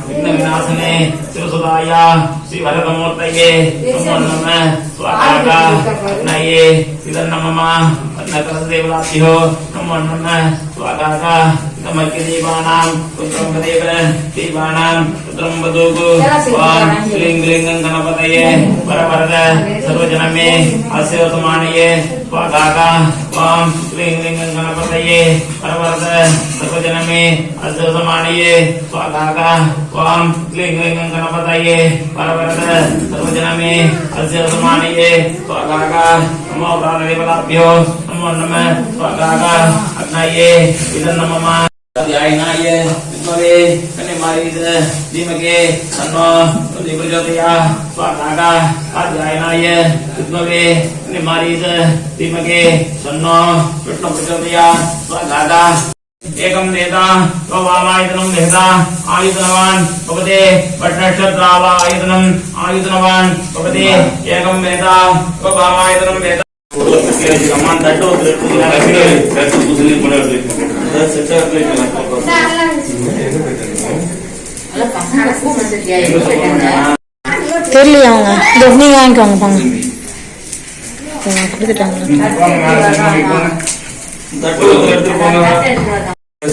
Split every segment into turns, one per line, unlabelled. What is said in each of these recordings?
विघ्नविनाशने शिवसुताय श्रीवरदमूर्तये नमो नमः स्वाहा नये इदन्नमः अन्नकरदेवताभ्यो नमो नमः स्वाहा इदमर्क्यदेवानां पुत्रं देवानां पुत्रं वदुगु ओम क्लीं क्लीं गणपतये वरवरद सर्वजनमे आशीर्वादमानये स्वाहा ओम क्लीं क्लीं गणपतये वरवरद सर्वजनमे आशीर्वादमानये स्वाहा ओम क्लीं क्लीं गणपतये वरवरद सर्वजनमे आशीर्वादमानये स्वाहा नमो प्राणदेवताभ्यो नमो नमः स्वाहा अग्नये इदन्नमः ध्यानाय विद्महे कन्यामारीज धीमहि तन्नो प्रचोदयात् स्वाहा ध्यानाय विद्महे कन्यामारीज धीमहि तन्नो प्रचोदयात् स्वाहा एकं वेदा वामायतनं वेदा आयुधनवान् भवते वटनक्षत्रावायतनं आयुधनवान् भवते एकं वेदा वामायतनं वेदा कमान तट्टो तट्टो मुस्लिम पड़े
தெரியலையா அவங்க நீங்க வாங்கிக்கோங்க போங்க கொடுத்துட்டாங்க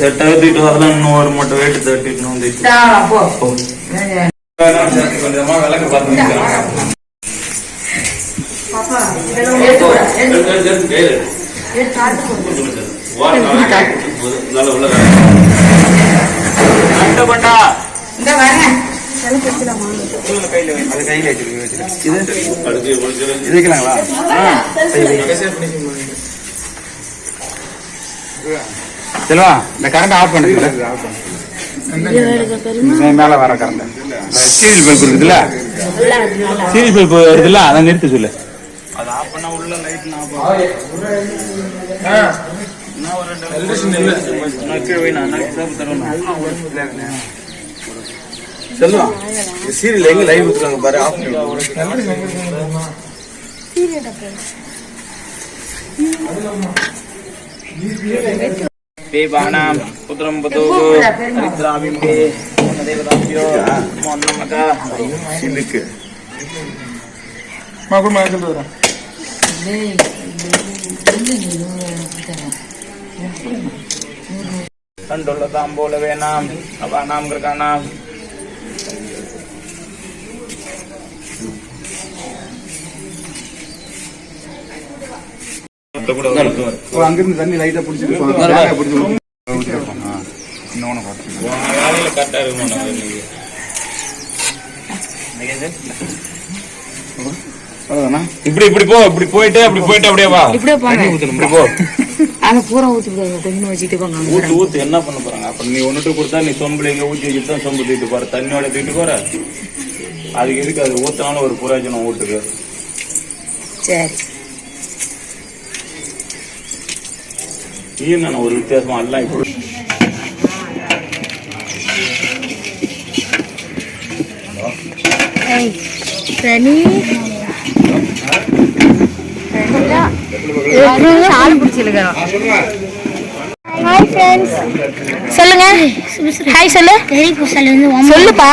செட் ஆகிட்டு வரலாம் இன்னும் ஒரு மூட்டை வெயிட் தட்டிட்டு வந்து கொஞ்சமா விளக்கு பார்த்து
செல்வா இந்த கரண்ட் ஆஃப் பண்ணுங்க மேல வர கரண்ட் சீரியல் பல்ப் இருக்குதுல்ல சீரியல் பல்ப் இருக்குதுல்ல அதை நிறுத்த சொல்லு
அது ஆஃப் பண்ணா உள்ள லைட்
செல்வா சீரியல் எங்க லைவ் ஊத்துறாங்க பாரு ஆஃப்
देवानां पुत्रं वधूः हरिद्राविम्बे देवताभ्यो नमो नमः
सिलिक मागुर मागुर दोरा
तण्डुलताम्बूलवेनां नवानां ग्रहाणां
அங்கிருந்து தண்ணி லைட்டா பிடிச்சிட்டு
கரெக்டா இருக்கும் இப்படி இப்படி போ இப்படி போயிட்டு அப்படி போயிட்டு அப்படியே வா
இப்படியே போங்க
இப்படி போ
அங்க பூரா ஊத்தி போங்க கொஞ்சம் வச்சுட்டு போங்க
ஊத்து ஊத்து என்ன பண்ண போறாங்க அப்ப நீ ஒன்னுட்டு கொடுத்தா நீ சொம்புல எங்க ஊத்தி வச்சுட்டு தான் சொம்பு தூக்கிட்டு போற தண்ணியோட தூக்கிட்டு போற அதுக்கு எதுக்கு அது ஊத்தினாலும் ஒரு புரோஜனம் வீட்டுக்கு
சரி
நான் ஒரு வித்தியாசமா எல்லாம் இப்படி
சொல்லுங்க ஹாய் சொல்லு சொல்லுப்பா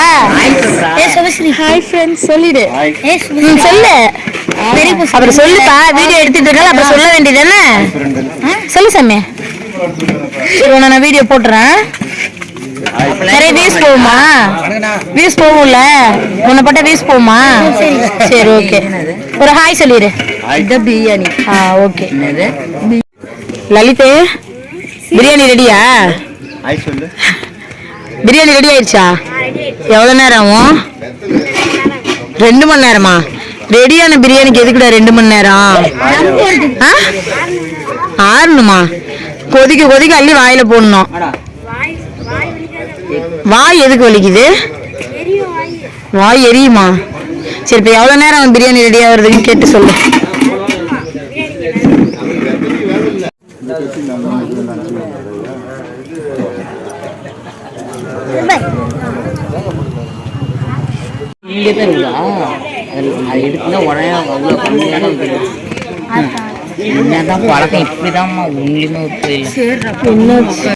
ஹாய் ஃப்ரெண்ட்ஸ் சொல்லிடு சொல்லு அப்புறம் சொல்லுப்பா வீடியோ எடுத்துட்டு இருக்கால அப்புறம் சொல்ல வேண்டியதானே சொல்லு சாமி சரி நான் வீடியோ போட்டுறேன் நிறைய வியூஸ் போகுமா வியூஸ் போகும்ல உன்னை போட்டா வியூஸ் போகுமா சரி ஓகே ஒரு ஹாய் சொல்லிடு பிரியாணி ஓகே லலிதே பிரியாணி ரெடியா பிரியாணி ரெடி ஆயிடுச்சா எவ்வளவு நேரம் ஆகும் 2 மணி நேரமா ரெடியான பிரியாணிக்கு எதுக்குடா 2 மணி நேரம் ஆறணுமா கொதிக்க கொதிக்க அள்ளி வாயில போடணும் வாய் எதுக்கு வலிக்குது வாய் எரியுமா சரி இப்ப எவ்வளவு நேரம் பிரியாணி ரெடி ஆகுறதுன்னு கேட்டு சொல்லு
இங்கே தான் இருக்குதா அது எடுத்துனா உடனே அவ்வளோ கம்மியான என்னதான் பழக்கம் இப்படிதான்மா ஒன்றுமே இல்லை.